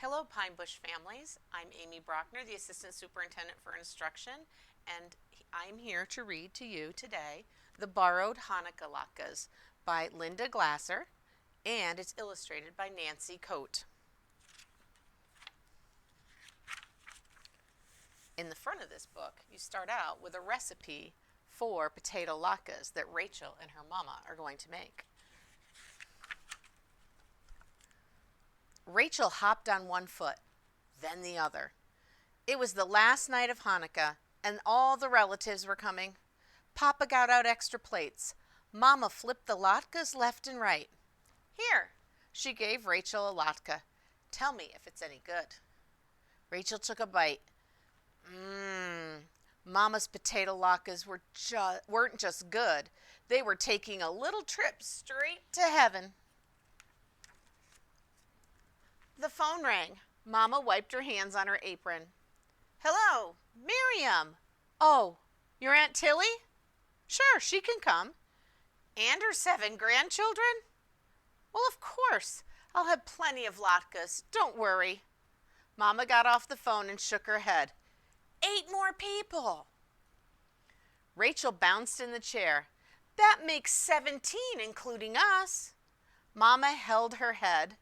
Hello, Pine Bush families. I'm Amy Brockner, the Assistant Superintendent for Instruction, and I'm here to read to you today The Borrowed Hanukkah Latkes by Linda Glasser, and it's illustrated by Nancy Coate. In the front of this book, you start out with a recipe for potato latkes that Rachel and her mama are going to make. Rachel hopped on one foot, then the other. It was the last night of Hanukkah, and all the relatives were coming. Papa got out extra plates. Mama flipped the latkes left and right. Here, she gave Rachel a latke. Tell me if it's any good. Rachel took a bite. Mama's potato latkes weren't just good. They were taking a little trip straight to heaven. The phone rang. Mama wiped her hands on her apron. Hello, Miriam. Oh, your Aunt Tilly? Sure, she can come. And her 7 grandchildren? Well, of course. I'll have plenty of latkes. Don't worry. Mama got off the phone and shook her head. 8 more people. Rachel bounced in the chair. That makes 17, including us. Mama held her head.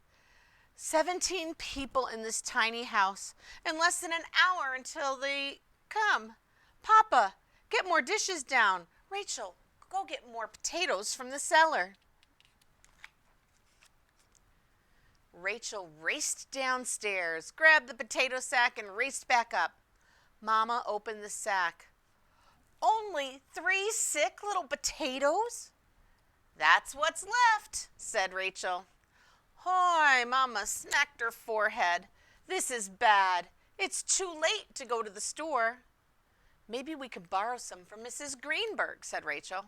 17 people in this tiny house, and less than an hour until they come. Papa, get more dishes down. Rachel, go get more potatoes from the cellar. Rachel raced downstairs, grabbed the potato sack, and raced back up. Mama opened the sack. Only 3 sick little potatoes? That's what's left, said Rachel. Hoy, Mama smacked her forehead. This is bad. It's too late to go to the store. Maybe we could borrow some from Mrs. Greenberg, said Rachel.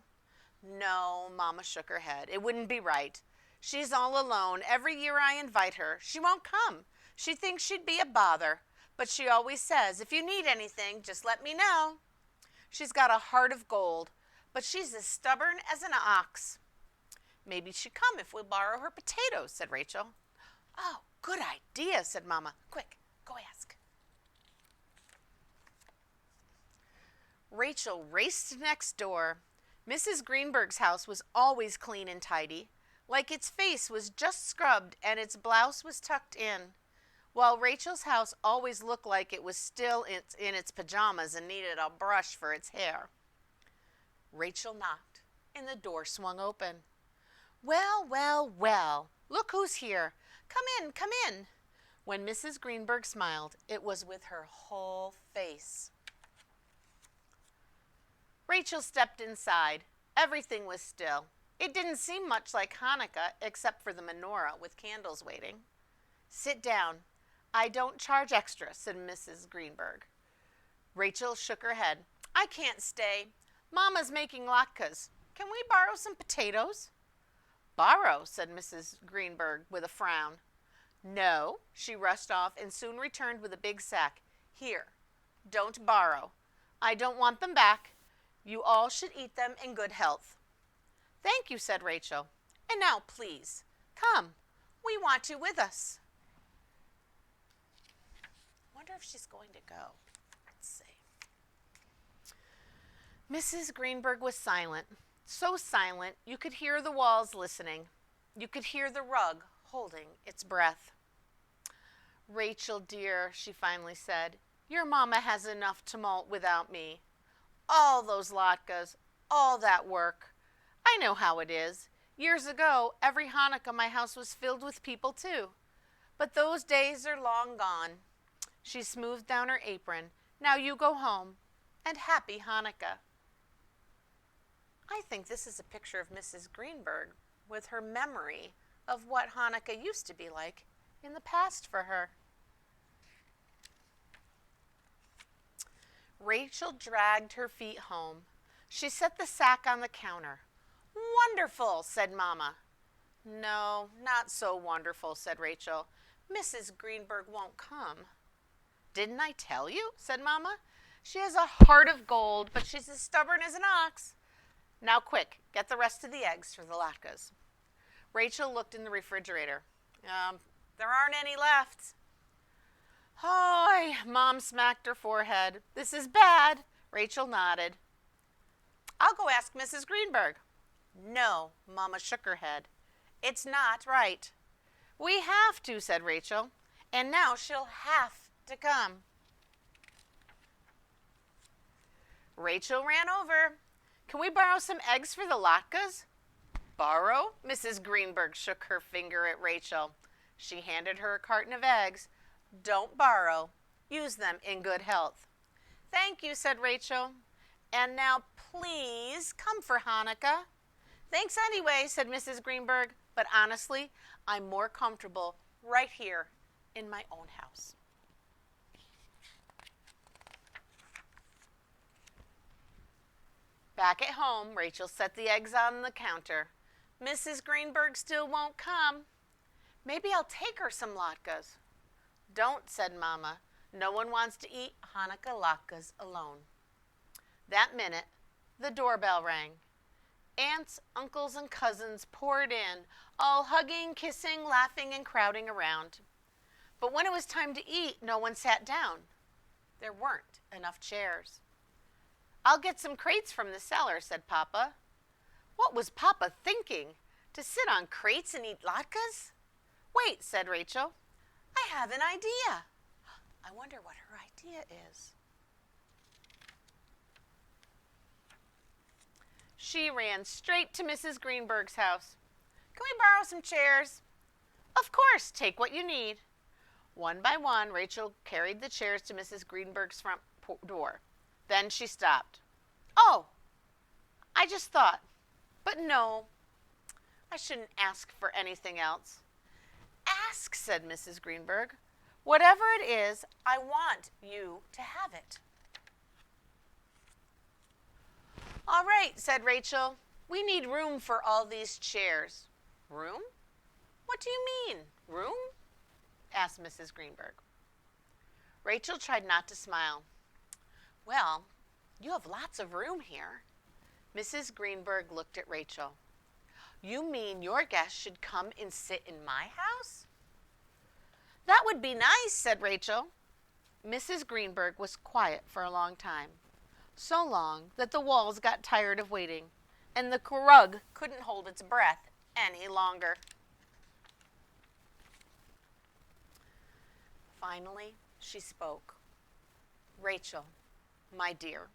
No, Mama shook her head. It wouldn't be right. She's all alone. Every year I invite her. She won't come. She thinks she'd be a bother. But she always says, if you need anything, just let me know. She's got a heart of gold, but she's as stubborn as an ox. Maybe she'd come if we borrow her potatoes, said Rachel. Oh, good idea, said Mama. Quick, go ask. Rachel raced next door. Mrs. Greenberg's house was always clean and tidy, like its face was just scrubbed and its blouse was tucked in, while Rachel's house always looked like it was still in its pajamas and needed a brush for its hair. Rachel knocked, and the door swung open. Well, well, well, look who's here. Come in, come in. When Mrs. Greenberg smiled, it was with her whole face. Rachel stepped inside. Everything was still. It didn't seem much like Hanukkah except for the menorah with candles waiting. Sit down. I don't charge extra, said Mrs. Greenberg. Rachel shook her head. I can't stay. Mama's making latkes. Can we borrow some potatoes? Borrow, said Mrs. Greenberg with a frown. No, she rushed off and soon returned with a big sack. Here, don't borrow. I don't want them back. You all should eat them in good health. Thank you, said Rachel. And now, please, come. We want you with us. Wonder if she's going to go. Let's see. Mrs. Greenberg was silent. So silent, you could hear the walls listening. You could hear the rug holding its breath. Rachel, dear, she finally said, your mama has enough tumult without me. All those latkes, all that work. I know how it is. Years ago, every Hanukkah my house was filled with people too. But those days are long gone. She smoothed down her apron. Now you go home, and happy Hanukkah. I think this is a picture of Mrs. Greenberg with her memory of what Hanukkah used to be like in the past for her. Rachel dragged her feet home. She set the sack on the counter. Wonderful, said Mama. No, not so wonderful, said Rachel. Mrs. Greenberg won't come. Didn't I tell you, said Mama. She has a heart of gold, but she's as stubborn as an ox. Now quick, get the rest of the eggs for the latkes. Rachel looked in the refrigerator. There aren't any left. "Hi," Mom smacked her forehead. "This is bad." Rachel nodded. "I'll go ask Mrs. Greenberg." "No," Mama shook her head. "It's not right." "We have to," said Rachel. "And now she'll have to come." Rachel ran over. "Can we borrow some eggs for the latkes?" "Borrow?" Mrs. Greenberg shook her finger at Rachel. She handed her a carton of eggs. "Don't borrow. Use them in good health." "Thank you," said Rachel. "And now please come for Hanukkah." "Thanks anyway," said Mrs. Greenberg. "But honestly, I'm more comfortable right here in my own house." Back at home, Rachel set the eggs on the counter. "Mrs. Greenberg still won't come." "Maybe I'll take her some latkes." "Don't," said Mama. "No one wants to eat Hanukkah latkes alone." That minute, the doorbell rang. Aunts, uncles, and cousins poured in, all hugging, kissing, laughing, and crowding around. But when it was time to eat, no one sat down. There weren't enough chairs. "I'll get some crates from the cellar," said Papa. What was Papa thinking? To sit on crates and eat latkes? "Wait," said Rachel. "I have an idea." I wonder what her idea is. She ran straight to Mrs. Greenberg's house. "Can we borrow some chairs?" "Of course, take what you need." One by one, Rachel carried the chairs to Mrs. Greenberg's front door. Then she stopped. "Oh, I just thought, but no, I shouldn't ask for anything else." "Ask," said Mrs. Greenberg. "Whatever it is, I want you to have it." "All right," said Rachel. "We need room for all these chairs." "Room? What do you mean, room?" asked Mrs. Greenberg. Rachel tried not to smile. "Well, you have lots of room here." Mrs. Greenberg looked at Rachel. "You mean your guests should come and sit in my house?" "That would be nice," said Rachel. Mrs. Greenberg was quiet for a long time. So long that the walls got tired of waiting, and the rug couldn't hold its breath any longer. Finally, she spoke. "Rachel, my dear,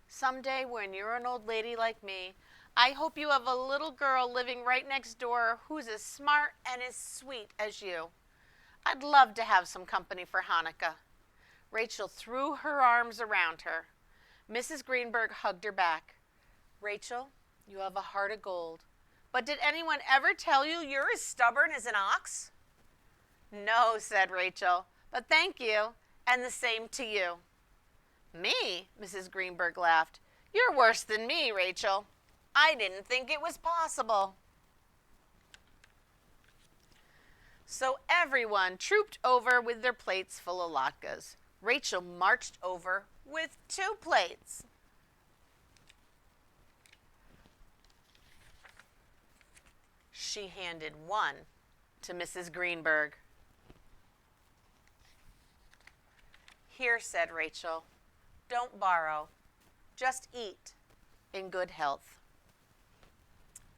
someday when you're an old lady like me, I hope you have a little girl living right next door who's as smart and as sweet as you. I'd love to have some company for Hanukkah." Rachel threw her arms around her. Mrs. Greenberg hugged her back. "Rachel, you have a heart of gold. But did anyone ever tell you you're as stubborn as an ox?" "No," said Rachel, "but thank you, and the same to you." "Me?" Mrs. Greenberg laughed. "You're worse than me, Rachel. I didn't think it was possible." So everyone trooped over with their plates full of latkes. Rachel marched over with 2 plates. She handed one to Mrs. Greenberg. "Here," said Rachel. "Don't borrow. Just eat in good health."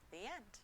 The end.